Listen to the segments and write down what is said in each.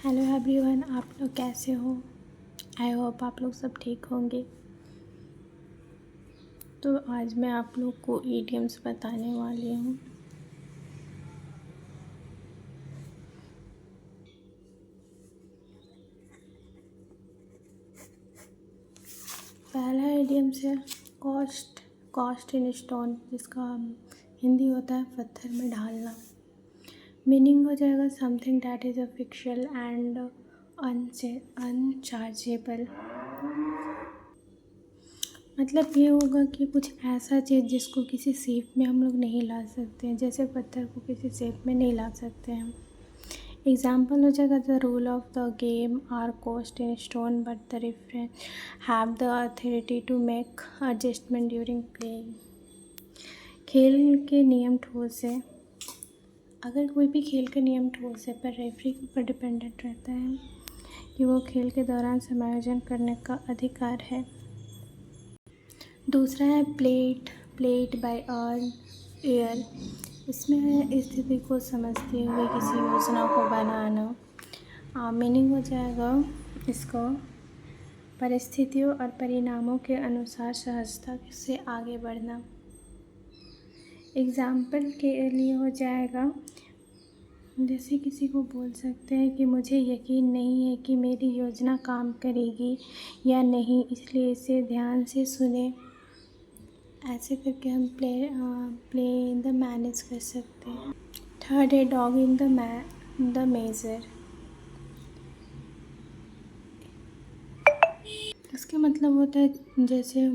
Hello everyone, आप लोग कैसे हो। आई होप आप लोग सब ठीक होंगे। तो आज मैं आप लोग को ईडियम्स बताने वाली हूँ। पहला ईडियम्स है कॉस्ट इन स्टोन, जिसका हिंदी होता है पत्थर में ढालना। मीनिंग हो जाएगा something that is a fictional and unchargeable. मतलब ये होगा कि कुछ ऐसा चीज़ जिसको किसी शेप में हम लोग नहीं ला सकते हैं, जैसे पत्थर को किसी शेप में नहीं ला सकते हैं। एग्जाम्पल हो जाएगा the rule of the game are cast in stone but the reference have the authority to make adjustment during playing. खेल के नियम ठोस है। अगर कोई भी खेल का नियम ठोस है, पर रेफरी के ऊपर डिपेंडेंट रहता है कि वो खेल के दौरान समायोजन करने का अधिकार है। दूसरा है प्लेट बाय अर्न एयर। इसमें स्थिति को समझते हुए किसी योजना को बनाना। मीनिंग हो जाएगा इसको परिस्थितियों और परिणामों के अनुसार सहजता से आगे बढ़ना। एग्जाम्पल के लिए हो जाएगा, जैसे किसी को बोल सकते हैं कि मुझे यकीन नहीं है कि मेरी योजना काम करेगी या नहीं, इसलिए इसे ध्यान से सुने। ऐसे करके हम प्ले इन द मैनेज कर सकते हैं। थर्ड है डॉग इन द मेजर। इसका मतलब होता है जैसे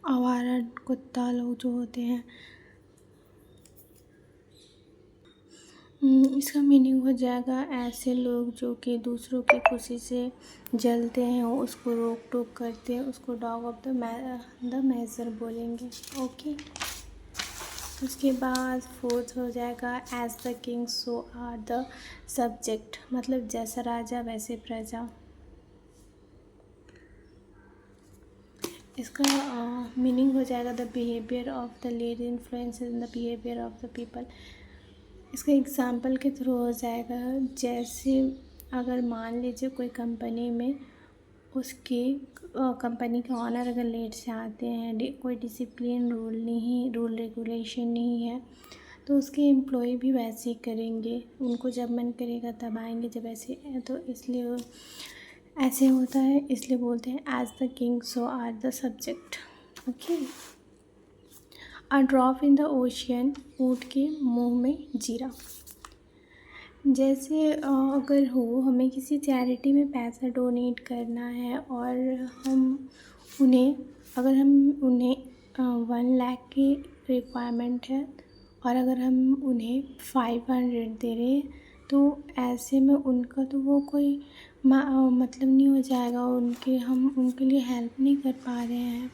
आवारा कुत्ता लोग जो होते हैं। इसका मीनिंग हो जाएगा ऐसे लोग जो कि दूसरों की खुशी से जलते हैं, उसको रोक टोक करते हैं, उसको डॉग ऑफ द मेजर बोलेंगे। ओके। उसके बाद फोर्थ हो जाएगा as the king so are the subject. मतलब जैसा राजा वैसे प्रजा। इसका मीनिंग हो जाएगा the behaviour of the leader influence in the behaviour of the people. इसका एग्जाम्पल के थ्रू हो जाएगा, जैसे अगर मान लीजिए कोई कंपनी में उसकी कंपनी के ऑनर अगर लेट से आते हैं, कोई डिसिप्लिन रूल रेगुलेशन नहीं है, तो उसके एम्प्लॉय भी वैसे ही करेंगे। उनको जब मन करेगा तब आएंगे, जब ऐसे तो इसलिए ऐसे होता है, इसलिए बोलते हैं as the king so are the subject. Okay. A drop in the ocean, ऊँट के मुंह में जीरा। जैसे अगर हमें किसी चैरिटी में पैसा डोनेट करना है और हम उन्हें 1 लाख की रिक्वायरमेंट है और अगर हम उन्हें 500 दे रहे हैं, तो ऐसे में उनका तो वो कोई मतलब नहीं हो जाएगा। हम उनके लिए हेल्प नहीं कर पा रहे हैं,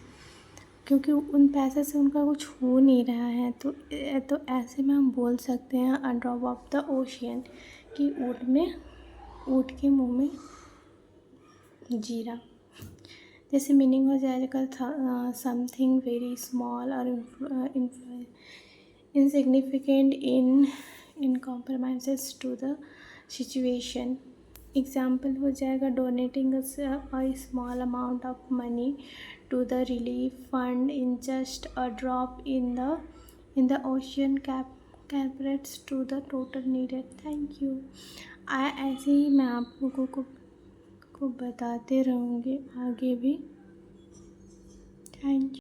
क्योंकि उन पैसे से उनका कुछ हो नहीं रहा है। तो ऐसे में हम बोल सकते हैं a drop of the ocean, कि ऊँट के मुंह में जीरा। जैसे मीनिंग हो जाएगा समथिंग वेरी स्मॉल और insignificant in compromises to the situation. Example हो जाएगा donating a small amount of money to the relief fund in just a drop in the ocean compared to the total needed. Thank you. ऐसे ही मैं आप लोगों को बताते रहूँगी आगे भी। Thank you.